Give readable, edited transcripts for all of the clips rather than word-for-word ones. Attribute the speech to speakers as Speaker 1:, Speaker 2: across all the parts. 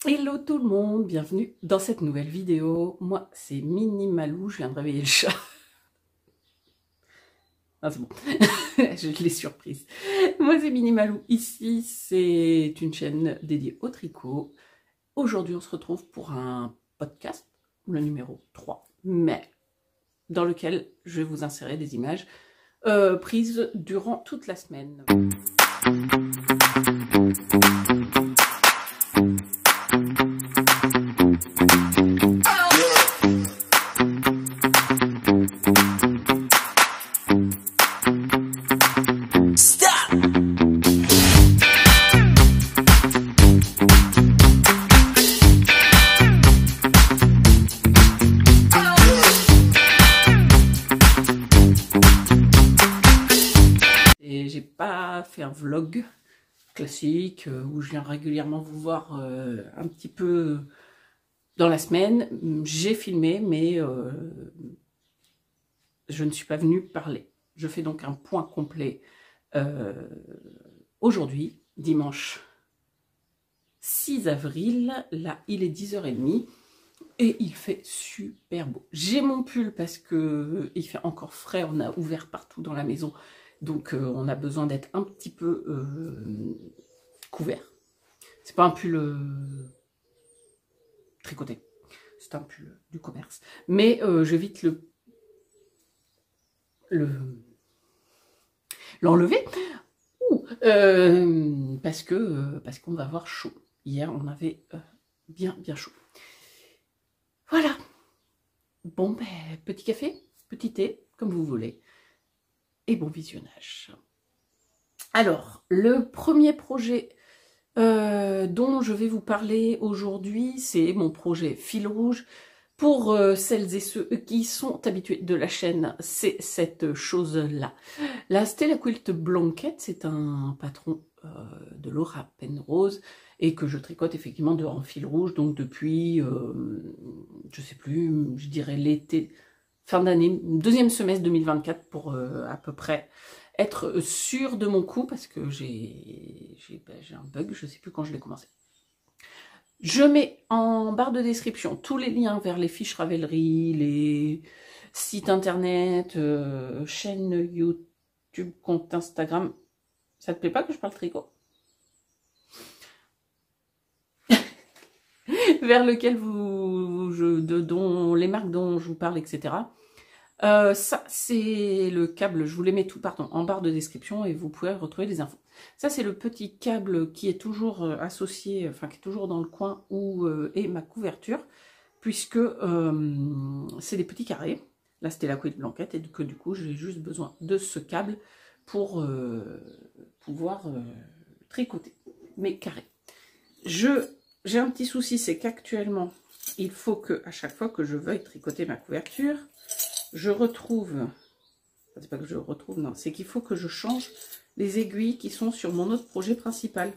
Speaker 1: Hello tout le monde, bienvenue dans cette nouvelle vidéo. Moi c'est Mini Malou, je viens de réveiller le chat. Ah c'est bon, je l'ai surprise. Moi c'est Mini Malou, ici c'est une chaîne dédiée au tricot. Aujourd'hui on se retrouve pour un podcast, le numéro 3, mais dans lequel je vais vous insérer des images prises durant toute la semaine. Fait un vlog classique où je viens régulièrement vous voir un petit peu dans la semaine. J'ai filmé mais je ne suis pas venue parler. Je fais donc un point complet aujourd'hui, dimanche 6 avril. Là il est 10h30 et il fait super beau. J'ai mon pull parce que il fait encore frais, on a ouvert partout dans la maison. Donc on a besoin d'être un petit peu couvert. C'est pas un pull tricoté, c'est un pull du commerce. Mais j'évite l'enlever parce qu'on va avoir chaud. Hier on avait bien chaud. Voilà. Bon ben petit café, petit thé, comme vous voulez. Et bon visionnage. Alors, le premier projet dont je vais vous parler aujourd'hui, c'est mon projet Fil Rouge. Pour celles et ceux qui sont habitués de la chaîne, c'est cette chose-là. La Stella Quilt Blanket, c'est un patron de Laura Penrose et que je tricote effectivement en fil rouge, donc depuis, je sais plus, je dirais l'été, fin d'année, deuxième semestre 2024 pour à peu près être sûr de mon coup parce que j'ai un bug, je ne sais plus quand je l'ai commencé. Je mets en barre de description tous les liens vers les fiches Ravelry, les sites internet, chaîne YouTube, compte Instagram. Ça te plaît pas que je parle tricot? Vers lequel dont les marques dont je vous parle, etc. Ça c'est le câble, je vous les mets tout en barre de description et vous pouvez retrouver des infos. Ça c'est le petit câble qui est toujours associé, enfin qui est toujours dans le coin où est ma couverture, puisque c'est des petits carrés. Là c'était la Quilt Blanket et que du coup j'ai juste besoin de ce câble pour pouvoir tricoter mes carrés. J'ai un petit souci, c'est qu'actuellement, il faut que à chaque fois que je veuille tricoter ma couverture, je retrouve, c'est pas que je retrouve, non, c'est qu'il faut que je change les aiguilles qui sont sur mon autre projet principal.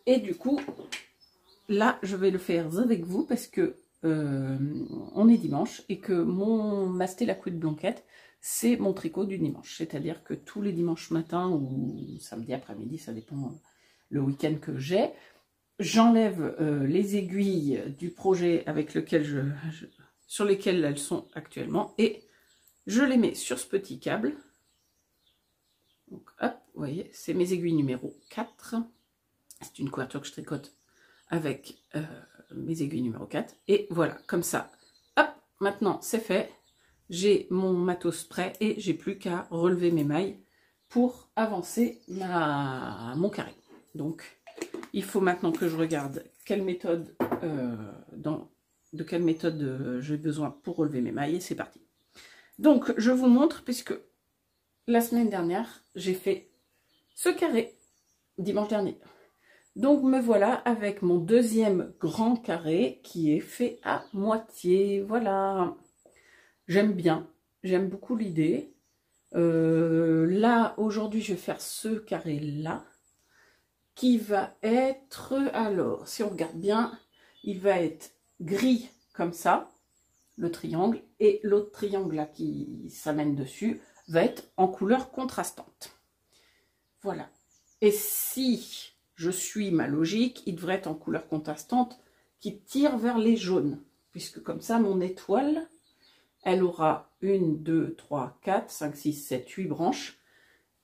Speaker 1: Et du coup, là, je vais le faire avec vous parce que on est dimanche et que ma Stella Quilt Blanket, c'est mon tricot du dimanche. C'est-à-dire que tous les dimanches matin ou samedi après-midi, ça dépend le week-end que j'ai, j'enlève les aiguilles du projet avec lequel sur lesquelles elles sont actuellement et je les mets sur ce petit câble. Donc hop, vous voyez, c'est mes aiguilles numéro 4. C'est une couverture que je tricote avec mes aiguilles numéro 4. Et voilà, comme ça, hop, maintenant c'est fait. J'ai mon matos prêt et j'ai plus qu'à relever mes mailles pour avancer mon carré. Donc il faut maintenant que je regarde quelle méthode de quelle méthode j'ai besoin pour relever mes mailles et c'est parti. Donc je vous montre puisque la semaine dernière j'ai fait ce carré dimanche dernier. Donc me voilà avec mon deuxième grand carré qui est fait à moitié. Voilà, j'aime bien, j'aime beaucoup l'idée. Là aujourd'hui je vais faire ce carré là qui va être, alors si on regarde bien, il va être gris comme ça, le triangle, et l'autre triangle là qui s'amène dessus va être en couleur contrastante. Voilà. Et si je suis ma logique, il devrait être en couleur contrastante qui tire vers les jaunes. Puisque comme ça, mon étoile, elle aura 1, 2, 3, 4, 5, 6, 7, 8 branches.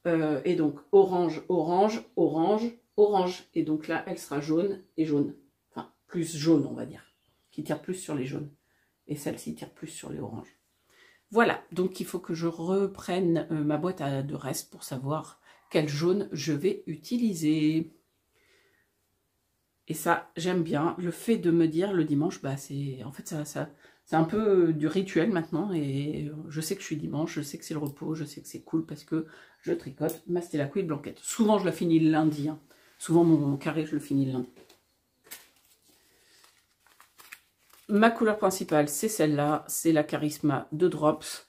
Speaker 1: Et donc orange, orange, orange, orange. Et donc là, elle sera jaune et jaune. Enfin, plus jaune, on va dire. Qui tire plus sur les jaunes. Et celle-ci tire plus sur les oranges. Voilà, donc il faut que je reprenne ma boîte de reste pour savoir quel jaune je vais utiliser. Et ça, j'aime bien. Le fait de me dire le dimanche, bah c'est en fait c'est un peu du rituel maintenant. Et je sais que je suis dimanche, je sais que c'est le repos, je sais que c'est cool parce que je tricote ma Stella Queen Blanquette. Souvent, je la finis le lundi. Hein. Souvent, mon carré, je le finis le lundi. Ma couleur principale, c'est celle-là. C'est la Charisma de Drops.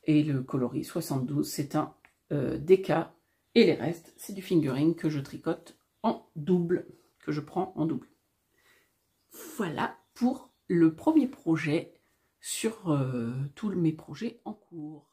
Speaker 1: Et le coloris 72, c'est un DK. Et les restes, c'est du fingering que je tricote en double. Que je prends en double. Voilà pour le premier projet sur tous mes projets en cours.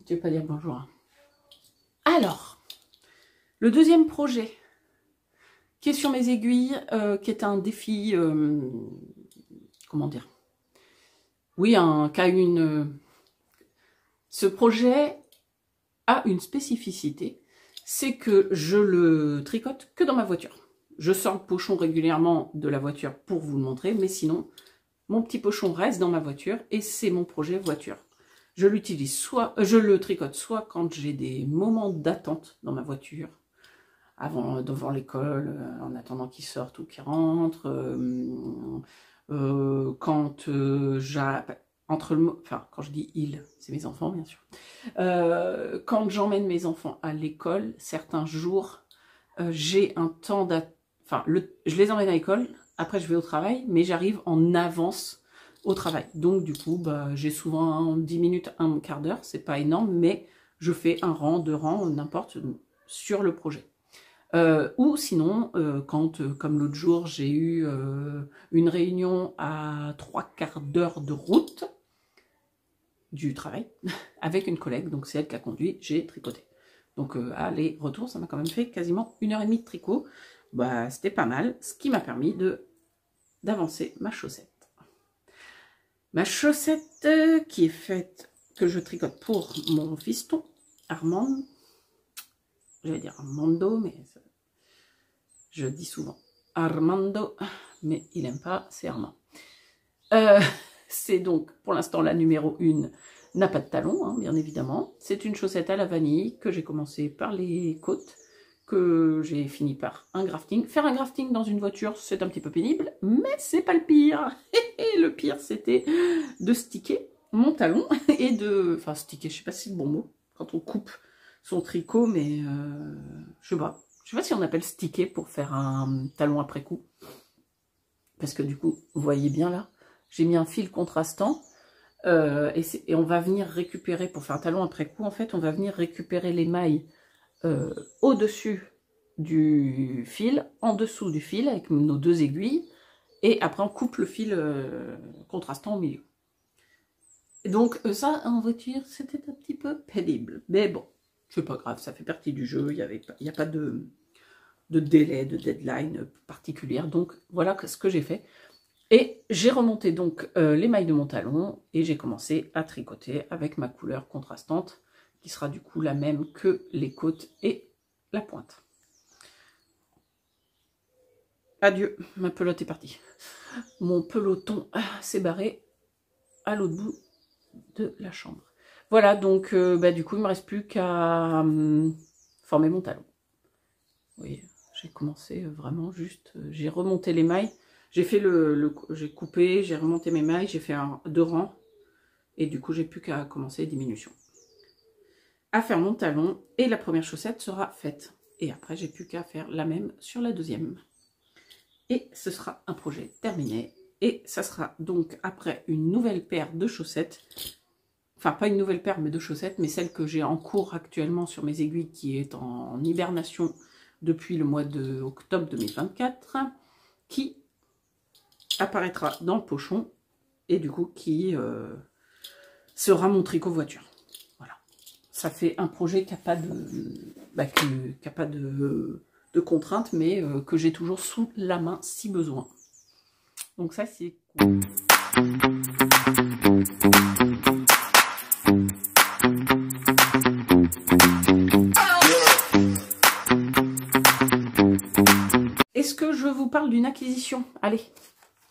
Speaker 1: Je vais pas dire bonjour. Alors, le deuxième projet qui est sur mes aiguilles, qui est un défi, comment dire? Oui, ce projet a une spécificité, c'est que je le tricote que dans ma voiture. Je sors le pochon régulièrement de la voiture pour vous le montrer, mais sinon, mon petit pochon reste dans ma voiture et c'est mon projet voiture. Je l'utilise soit, je le tricote soit quand j'ai des moments d'attente dans ma voiture, devant l'école, en attendant qu'ils sortent ou qu'ils rentrent, quand quand je dis ils, c'est mes enfants bien sûr. Quand j'emmène mes enfants à l'école, certains jours, j'ai un temps d'attente. Enfin, je les emmène à l'école, après je vais au travail, mais j'arrive en avance au travail. Donc du coup, bah, j'ai souvent 10 minutes, un quart d'heure, c'est pas énorme, mais je fais un rang, 2 rangs, n'importe, sur le projet. Ou sinon, quand, comme l'autre jour, j'ai eu une réunion à 3/4 d'heure de route du travail avec une collègue, donc c'est elle qui a conduit, j'ai tricoté. Donc aller-retour, ça m'a quand même fait quasiment 1h30 de tricot. Bah, c'était pas mal, ce qui m'a permis d'avancer ma chaussette. Ma chaussette qui est faite, que je tricote pour mon fiston, Armand. J'allais dire Armando, mais je dis souvent Armando, mais il n'aime pas, c'est Armand. C'est donc pour l'instant la numéro 1, n'a pas de talon, hein, bien évidemment. C'est une chaussette à la vanille que j'ai commencé par les côtes, que j'ai fini par un grafting. Faire un grafting dans une voiture, c'est un petit peu pénible, mais c'est pas le pire. Et le pire, c'était de sticker mon talon et de... Enfin, sticker, je sais pas si c'est le bon mot, quand on coupe son tricot, mais je sais pas. Je sais pas si on appelle sticker pour faire un talon après coup. Parce que du coup, vous voyez bien là, j'ai mis un fil contrastant et on va venir récupérer, pour faire un talon après coup, en fait, on va venir récupérer les mailles au-dessus du fil, en dessous du fil, avec nos 2 aiguilles, et après on coupe le fil contrastant au milieu. Et donc ça, en voiture, c'était un petit peu pénible. Mais bon, c'est pas grave, ça fait partie du jeu, il n'y a pas de délai, de deadline particulière. Donc voilà ce que j'ai fait. Et j'ai remonté donc les mailles de mon talon et j'ai commencé à tricoter avec ma couleur contrastante qui sera du coup la même que les côtes et la pointe. Adieu, ma pelote est partie. Mon peloton s'est barré à l'autre bout de la chambre. Voilà, donc du coup, il ne me reste plus qu'à former mon talon. Oui, J'ai commencé vraiment juste, j'ai remonté les mailles, j'ai fait j'ai coupé, j'ai remonté mes mailles, j'ai fait 2 rangs, et du coup j'ai plus qu'à commencer les diminutions. À faire mon talon, et la première chaussette sera faite. Et après j'ai plus qu'à faire la même sur la deuxième. Et ce sera un projet terminé. Et ça sera donc après une nouvelle paire de chaussettes. Enfin, pas une nouvelle paire, mais de chaussettes, mais celle que j'ai en cours actuellement sur mes aiguilles, qui est en hibernation depuis le mois d'octobre 2024, qui apparaîtra dans le pochon, et du coup qui sera mon tricot voiture. Voilà. Ça fait un projet qui n'a pas de contraintes, mais que j'ai toujours sous la main si besoin. Donc ça, c'est cool. Est-ce que je vous parle d'une acquisition? Allez,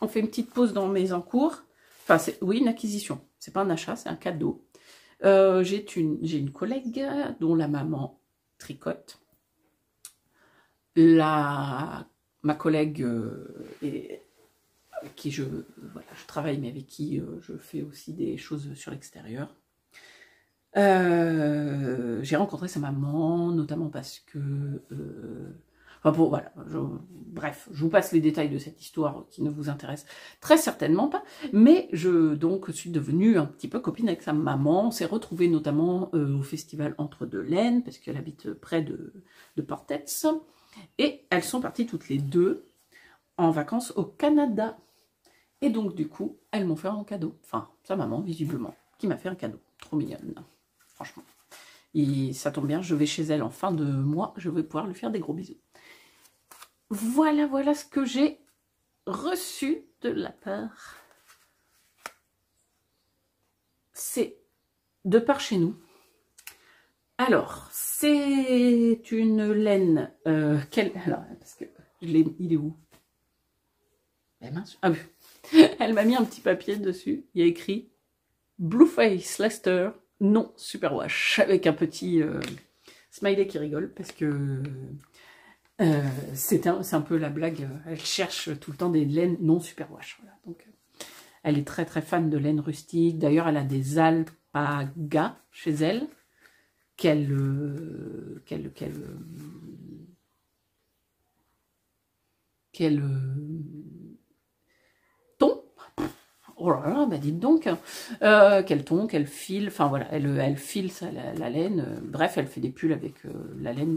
Speaker 1: on fait une petite pause dans mes encours. Enfin, oui, une acquisition. C'est pas un achat, c'est un cadeau. J'ai une collègue dont la maman tricote. Ma collègue avec qui je travaille, mais avec qui je fais aussi des choses sur l'extérieur. J'ai rencontré sa maman, notamment parce que... enfin bon, voilà, bref, je vous passe les détails de cette histoire qui ne vous intéresse très certainement pas, mais je suis devenue un petit peu copine avec sa maman. On s'est retrouvés notamment au festival Entre Deux Laines, parce qu'elle habite près de Portets, et elles sont parties toutes les deux en vacances au Canada. Et donc du coup, elles m'ont fait un cadeau, enfin sa maman visiblement, qui m'a fait un cadeau, trop mignonne, franchement. Et ça tombe bien, je vais chez elle en fin de mois, je vais pouvoir lui faire des gros bisous. Voilà ce que j'ai reçu de la part. C'est de par chez nous. Alors, c'est une laine. Alors, parce que il est où? Eh mince. Ah oui. Elle m'a mis un petit papier dessus. Il y a écrit Blueface Leicester non superwash, avec un petit smiley qui rigole parce que c'est un peu la blague. Elle cherche tout le temps des laines non superwash. Voilà. Donc, elle est très très fan de laine rustique. D'ailleurs, elle a des alpagas chez elle qu'elle tond. Oh là là, bah dites donc, qu'elle tond, qu'elle file, enfin voilà, elle file ça, la laine. Bref, elle fait des pulls avec la laine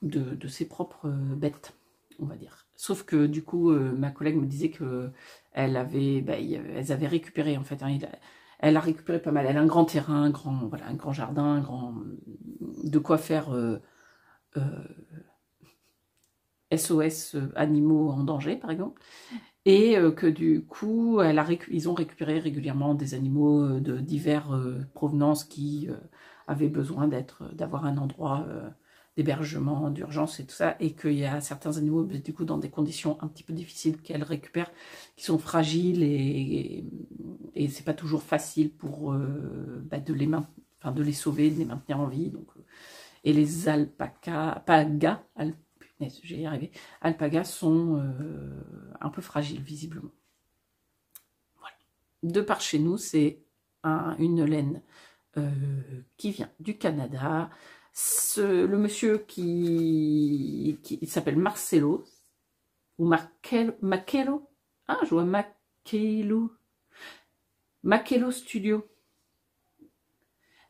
Speaker 1: de ses propres bêtes, on va dire. Sauf que du coup, ma collègue me disait que elles avaient récupéré en fait. Hein, elle a récupéré pas mal. Elle a un grand terrain, un grand jardin, de quoi faire SOS animaux en danger, par exemple. Et que du coup, ils ont récupéré régulièrement des animaux de diverses provenances qui avaient besoin d'avoir un endroit d'hébergement, d'urgence et tout ça, et qu'il y a certains animaux, du coup, dans des conditions un petit peu difficiles qu'elle récupère, qui sont fragiles, et c'est pas toujours facile pour de les sauver, de les maintenir en vie. Donc, et les alpagas, je vais y arriver, alpagas sont un peu fragiles, visiblement. Voilà. De par chez nous, c'est une laine qui vient du Canada. Le monsieur qui s'appelle Marcelo, ou Makelo, ah, je vois Makelo Studio.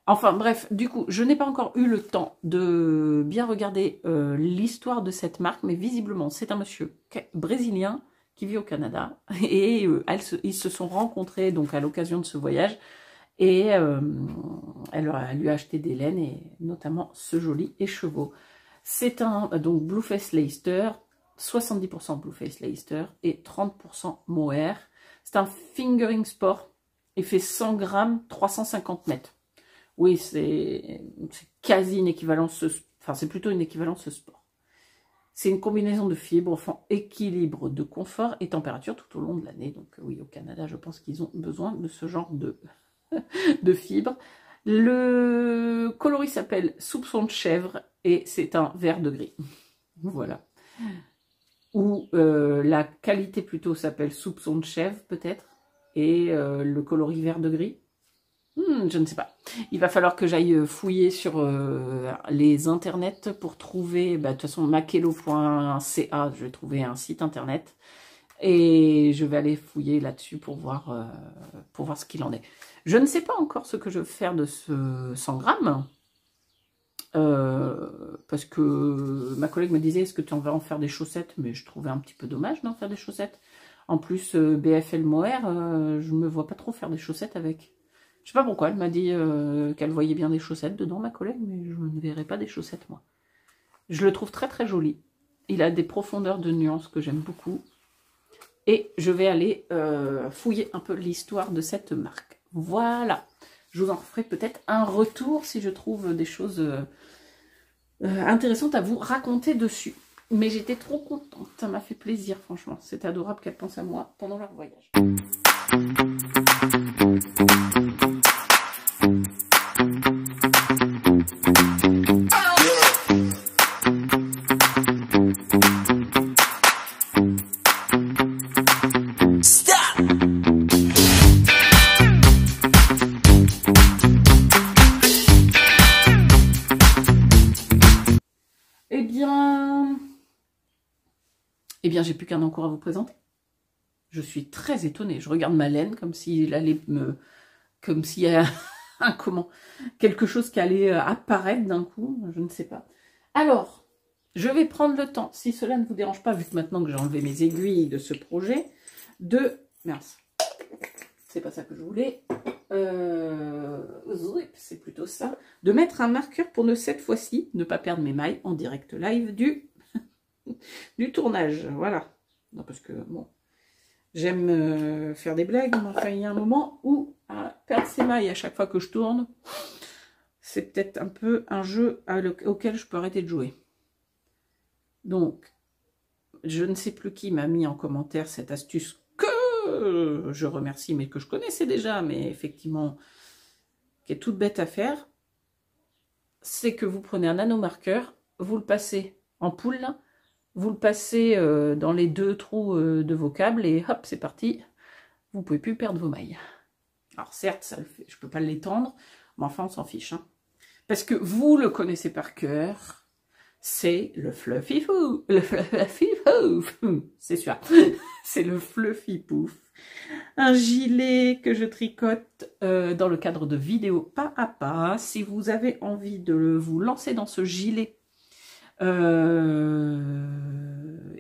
Speaker 1: Enfin bref, du coup, je n'ai pas encore eu le temps de bien regarder l'histoire de cette marque, mais visiblement, c'est un monsieur brésilien qui vit au Canada, et ils se sont rencontrés donc à l'occasion de ce voyage, et elle lui a acheté des laines, et notamment ce joli écheveau. C'est donc Blueface Leicester, 70% Blueface Leicester et 30% mohair. C'est un fingering sport, il fait 100 grammes, 350 mètres. Oui, c'est quasi une équivalence, enfin c'est plutôt une équivalence sport. C'est une combinaison de fibres, enfin équilibre de confort et température tout au long de l'année. Donc oui, au Canada, je pense qu'ils ont besoin de ce genre de fibres. Le coloris s'appelle Soupçon de chèvre et c'est un vert de gris. Voilà. Ou la qualité plutôt s'appelle Soupçon de chèvre peut-être. Et le coloris vert de gris. Je ne sais pas. Il va falloir que j'aille fouiller sur les internets pour trouver, de toute façon, makello.ca, je vais trouver un site internet. Et je vais aller fouiller là-dessus pour voir ce qu'il en est. Je ne sais pas encore ce que je vais faire de ce 100 grammes. Parce que ma collègue me disait, est-ce que tu en vas en faire des chaussettes? Mais je trouvais un petit peu dommage d'en faire des chaussettes. En plus, BFL Mohair, je me vois pas trop faire des chaussettes avec. Je sais pas pourquoi, elle m'a dit qu'elle voyait bien des chaussettes dedans, ma collègue, mais je ne verrais pas des chaussettes, moi. Je le trouve très très joli. Il a des profondeurs de nuances que j'aime beaucoup. Et je vais aller fouiller un peu l'histoire de cette marque. Voilà. Je vous en ferai peut-être un retour si je trouve des choses intéressantes à vous raconter dessus. Mais j'étais trop contente. Ça m'a fait plaisir, franchement. C'est adorable qu'elle pense à moi pendant leur voyage. Eh bien, j'ai plus qu'un encours à vous présenter. Je suis très étonnée. Je regarde ma laine comme s'il allait me... Comme s'il y a quelque chose qui allait apparaître d'un coup. Je ne sais pas. Alors, je vais prendre le temps, si cela ne vous dérange pas, vu que maintenant que j'ai enlevé mes aiguilles de ce projet, de... Mince. C'est pas ça que je voulais. C'est plutôt ça. De mettre un marqueur pour cette fois-ci, ne pas perdre mes mailles en direct live du tournage. Voilà. Non, parce que, bon, j'aime faire des blagues, mais enfin, il y a un moment où perdre ses mailles à chaque fois que je tourne, c'est peut-être un peu un jeu auquel je peux arrêter de jouer. Donc, je ne sais plus qui m'a mis en commentaire cette astuce que je remercie, mais que je connaissais déjà, mais effectivement, qui est toute bête à faire. C'est que vous prenez un nanomarqueur, vous le passez en poule, vous le passez dans les 2 trous de vos câbles et hop, c'est parti. Vous ne pouvez plus perdre vos mailles. Alors certes, ça le fait, je ne peux pas l'étendre, mais enfin, on s'en fiche. Hein. Parce que vous le connaissez par cœur, c'est le Fluffy Pouf. Le Fluffy Pouf, c'est sûr. C'est le Fluffy Pouf. Un gilet que je tricote dans le cadre de vidéos pas à pas. Si vous avez envie de vous lancer dans ce gilet, et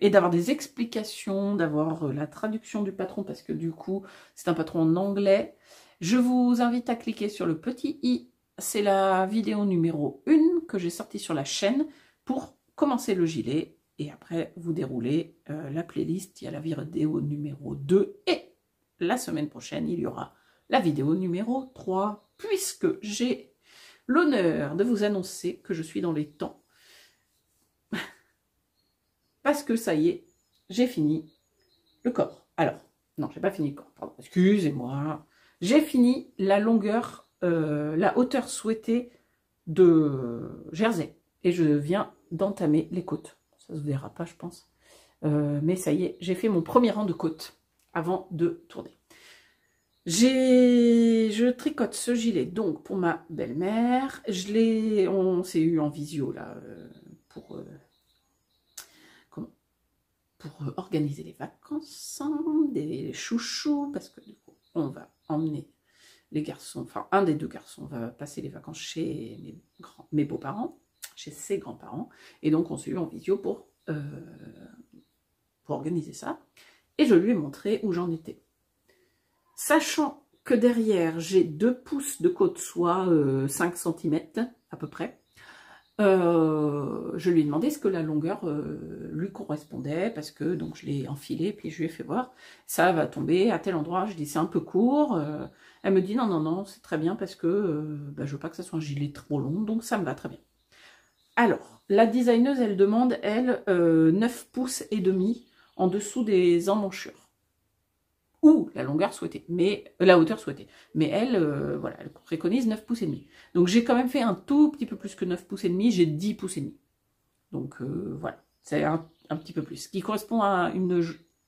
Speaker 1: d'avoir des explications, d'avoir la traduction du patron, parce que du coup, c'est un patron en anglais. Je vous invite à cliquer sur le petit i. C'est la vidéo numéro 1 que j'ai sortie sur la chaîne pour commencer le gilet. Et après, vous déroulez la playlist. Il y a la vidéo numéro 2. Et la semaine prochaine, il y aura la vidéo numéro 3, puisque j'ai l'honneur de vous annoncer que je suis dans les temps. Parce que ça y est, j'ai fini le corps. Alors, non, j'ai pas fini le corps, pardon, excusez-moi. J'ai fini la longueur, la hauteur souhaitée de Jersey. Et je viens d'entamer les côtes. Ça se verra pas, je pense. Mais ça y est, j'ai fait mon premier rang de côtes avant de tourner. Je tricote ce gilet donc pour ma belle-mère. On s'est eu en visio là pour organiser les vacances, des chouchous, parce que du coup, on va emmener les garçons, enfin un des 2 garçons va passer les vacances chez mes beaux-parents, chez ses grands-parents, et donc on s'est eu en visio pour organiser ça, et je lui ai montré où j'en étais. Sachant que derrière, j'ai 2 pouces de côte, soit 5 cm à peu près, je lui ai demandé ce que la longueur lui correspondait, parce que donc je l'ai enfilé, puis je lui ai fait voir, ça va tomber à tel endroit. Je dis c'est un peu court. Elle me dit non, non, non, c'est très bien, parce que je veux pas que ça soit un gilet trop long, donc ça me va très bien. Alors, la designeuse, elle demande, elle, 9 pouces et demi en dessous des emmanchures. ou la longueur souhaitée, mais la hauteur souhaitée. Mais elle, voilà, elle préconise 9 pouces et demi. Donc j'ai quand même fait un tout petit peu plus que 9 pouces et demi, j'ai 10 pouces et demi. Donc voilà, c'est un petit peu plus. Ce qui correspond à une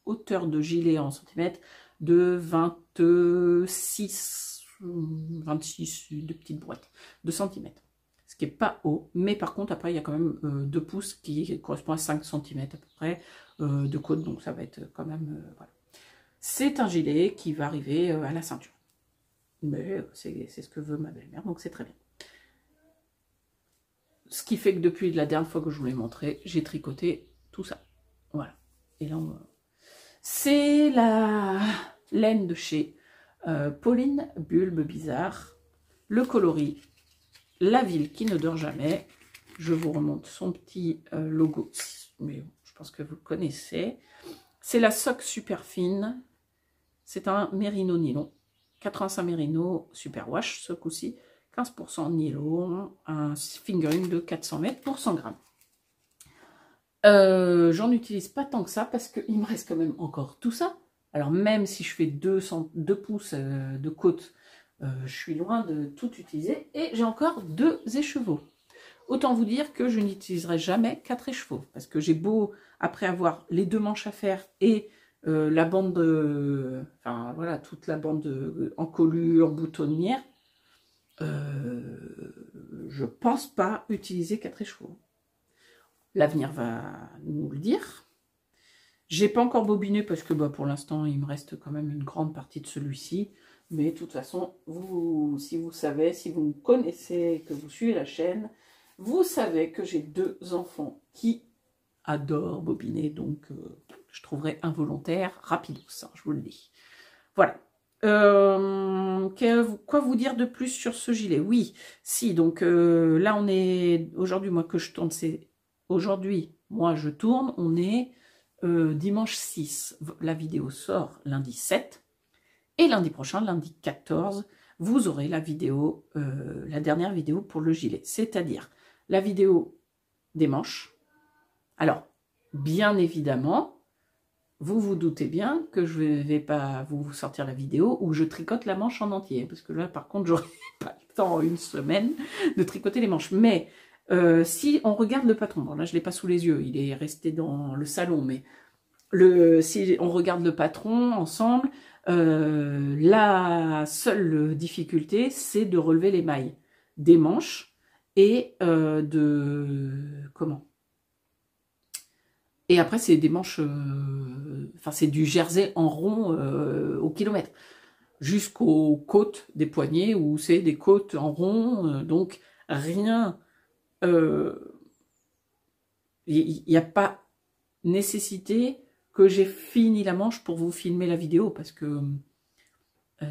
Speaker 1: hauteur de gilet en centimètres de 26, de petites brouettes, de centimètres. Ce qui n'est pas haut, mais par contre, après, il y a quand même 2 pouces qui correspond à 5 centimètres à peu près de côte, donc ça va être quand même, voilà. C'est un gilet qui va arriver à la ceinture. Mais c'est ce que veut ma belle-mère, donc c'est très bien. Ce qui fait que depuis la dernière fois que je vous l'ai montré, j'ai tricoté tout ça. Voilà. Et là, c'est la laine de chez Pauline Bulbe Bizarre. Le coloris, la ville qui ne dort jamais. Je vous remonte son petit logo, mais je pense que vous le connaissez. C'est la soque super fine. C'est un mérino nylon, 85 mérino super wash ce coup-ci, 15% nylon, un fingering de 400 mètres pour 100 grammes. J'en utilise pas tant que ça parce qu'il me reste quand même encore tout ça. Alors même si je fais 2 pouces de côte, je suis loin de tout utiliser et j'ai encore 2 écheveaux. Autant vous dire que je n'utiliserai jamais 4 écheveaux parce que j'ai beau, après avoir les 2 manches à faire et la bande, enfin voilà, toute la bande encolure, boutonnière, je pense pas utiliser 4 écheveaux. L'avenir va nous le dire. J'ai pas encore bobiné parce que pour l'instant il me reste quand même une grande partie de celui-ci. Mais de toute façon, si vous savez, si vous me connaissez, que vous suivez la chaîne, vous savez que j'ai 2 enfants qui adorent bobiner, donc je trouverai involontaire rapidos, hein, je vous le dis. Voilà. Quoi vous dire de plus sur ce gilet? Oui, si, donc là on est, aujourd'hui moi que je tourne, c'est aujourd'hui, moi je tourne, on est dimanche 6, la vidéo sort lundi 7, et lundi prochain, lundi 14, vous aurez la vidéo, la dernière vidéo pour le gilet, c'est-à-dire la vidéo des manches. Alors, bien évidemment, vous vous doutez bien que je ne vais pas vous sortir la vidéo où je tricote la manche en entier, parce que là, par contre, j'aurai pas le temps en une semaine de tricoter les manches. Mais si on regarde le patron, bon là, je ne l'ai pas sous les yeux, il est resté dans le salon, mais si on regarde le patron ensemble, la seule difficulté, c'est de relever les mailles des manches et et après, c'est des manches, enfin, c'est du jersey en rond au kilomètre, jusqu'aux côtes des poignets, où c'est des côtes en rond, donc rien, il n'y a pas nécessité que j'ai fini la manche pour vous filmer la vidéo, parce que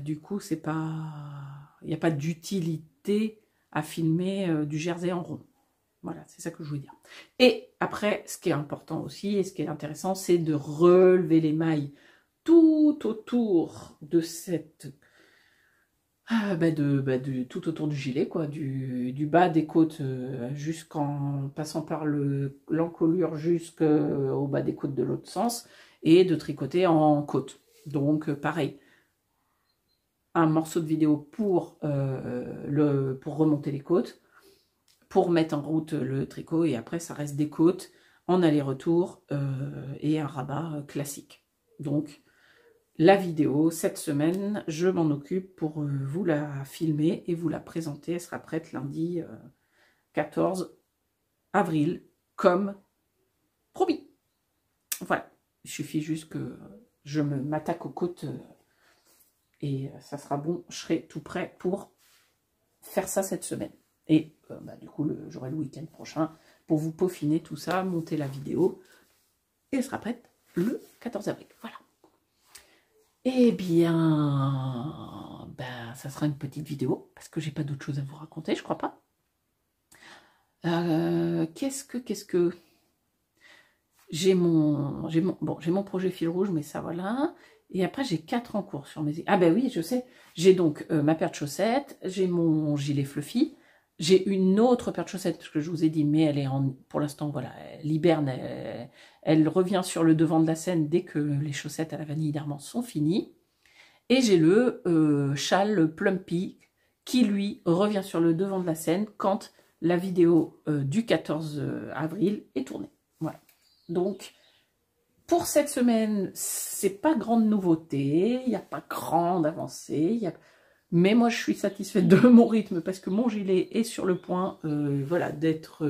Speaker 1: du coup, c'est pas, il n'y a pas d'utilité à filmer du jersey en rond. Voilà, c'est ça que je voulais dire. Et après, ce qui est important aussi, et ce qui est intéressant, c'est de relever les mailles tout autour de cette... tout autour du gilet, quoi, du bas des côtes jusqu'en passant par l'encolure jusqu'au bas des côtes de l'autre sens, et de tricoter en côte. Donc, pareil, un morceau de vidéo pour remonter les côtes, pour mettre en route le tricot, et après ça reste des côtes en aller-retour et un rabat classique. Donc la vidéo cette semaine, je m'en occupe pour vous la filmer et vous la présenter. Elle sera prête lundi 14 avril comme promis. Voilà, il suffit juste que je m'attaque aux côtes et ça sera bon, je serai tout prêt pour faire ça cette semaine. Et du coup, j'aurai le week-end prochain pour vous peaufiner tout ça, monter la vidéo. Et elle sera prête le 14 avril. Voilà. Eh bien, ça sera une petite vidéo, parce que j'ai pas d'autre chose à vous raconter, je crois pas. Qu'est-ce que... J'ai mon projet fil rouge, mais ça, voilà. Et après, j'ai 4 en cours sur mes... Ah ben oui, je sais. J'ai donc ma paire de chaussettes, j'ai mon gilet fluffy, j'ai une autre paire de chaussettes, parce que je vous ai dit, mais elle est pour l'instant, voilà, elle hiberne, elle revient sur le devant de la scène dès que les chaussettes à la vanille d'Armand sont finies. Et j'ai le châle Plumpy qui, lui, revient sur le devant de la scène quand la vidéo du 14 avril est tournée. Voilà. Donc, pour cette semaine, c'est pas grande nouveauté, il n'y a pas grande avancée, mais moi je suis satisfaite de mon rythme parce que mon gilet est sur le point voilà, d'être...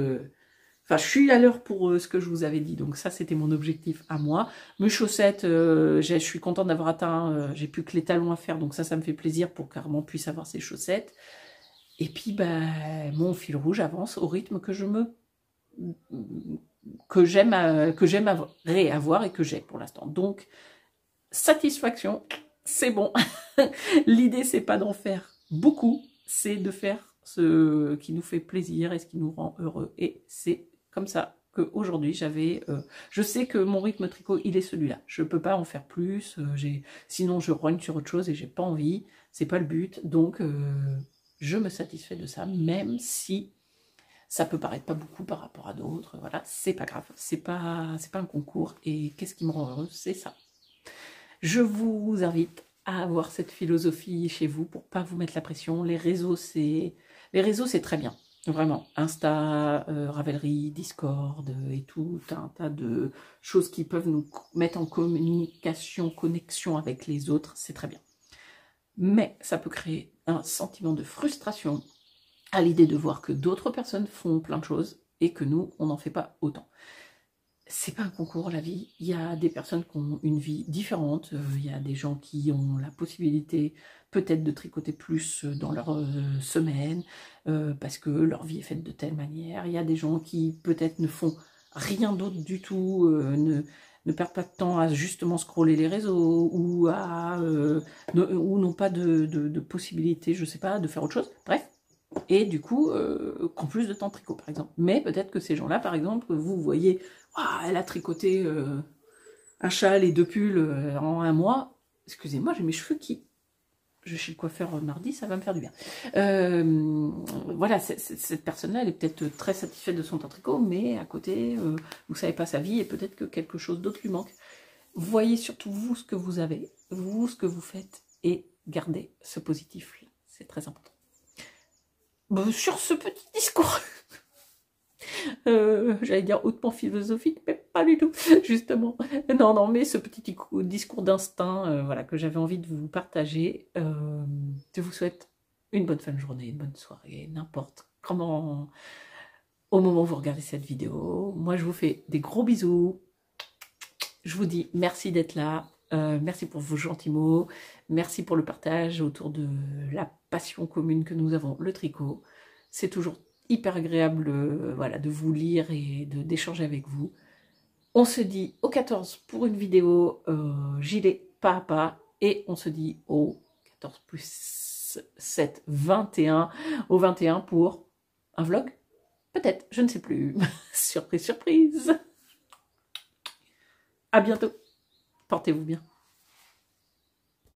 Speaker 1: Enfin, je suis à l'heure pour ce que je vous avais dit, donc ça c'était mon objectif à moi. Mes chaussettes, je suis contente d'avoir atteint, j'ai plus que les talons à faire, donc ça me fait plaisir pour qu'Armand puisse avoir ses chaussettes. Et puis, mon fil rouge avance au rythme que j'aime réavoir et que j'ai pour l'instant. Donc, satisfaction, c'est bon. L'idée, c'est pas d'en faire beaucoup, c'est de faire ce qui nous fait plaisir et ce qui nous rend heureux. Et c'est comme ça qu'aujourd'hui, je sais que mon rythme tricot, il est celui-là. Je peux pas en faire plus, sinon je rogne sur autre chose et j'ai pas envie. C'est pas le but, donc je me satisfais de ça, même si ça peut paraître pas beaucoup par rapport à d'autres, voilà, c'est pas grave, c'est pas un concours, et qu'est-ce qui me rend heureuse, c'est ça. Je vous invite à avoir cette philosophie chez vous pour pas vous mettre la pression. Les réseaux, c'est très bien, vraiment. Insta, Ravelry, Discord et tout un tas de choses qui peuvent nous mettre en connexion avec les autres, c'est très bien. Mais ça peut créer un sentiment de frustration à l'idée de voir que d'autres personnes font plein de choses et que nous, on n'en fait pas autant. C'est pas un concours, la vie. Il y a des personnes qui ont une vie différente. Il y a des gens qui ont la possibilité peut-être de tricoter plus dans leur semaine parce que leur vie est faite de telle manière. Il y a des gens qui peut-être ne font rien d'autre du tout, ne perdent pas de temps à justement scroller les réseaux ou n'ont pas de possibilité, je sais pas, de faire autre chose. Bref. Et du coup, qu'en plus de temps de tricot, par exemple. Mais peut-être que ces gens-là, par exemple, vous voyez, elle a tricoté un châle et 2 pulls en 1 mois. Excusez-moi, j'ai mes cheveux qui... Je suis chez le coiffeur mardi, ça va me faire du bien. Voilà, cette personne-là, elle est peut-être très satisfaite de son temps de tricot, mais à côté, vous savez pas sa vie, et peut-être que quelque chose d'autre lui manque. Voyez surtout vous ce que vous avez, vous ce que vous faites, et gardez ce positif-là. C'est très important. Sur ce petit discours, j'allais dire hautement philosophique, mais pas du tout, justement. Non, mais ce petit discours d'instinct, voilà, que j'avais envie de vous partager. Je vous souhaite une bonne fin de journée, une bonne soirée, n'importe comment, au moment où vous regardez cette vidéo. Moi, je vous fais des gros bisous. Je vous dis merci d'être là. Merci pour vos gentils mots, merci pour le partage autour de la passion commune que nous avons, le tricot. C'est toujours hyper agréable voilà, de vous lire et d'échanger avec vous. On se dit au 14 pour une vidéo gilet pas à pas, et on se dit au 14 plus 7, 21, au 21 pour un vlog, peut-être, je ne sais plus. Surprise, surprise. À bientôt. Portez-vous bien.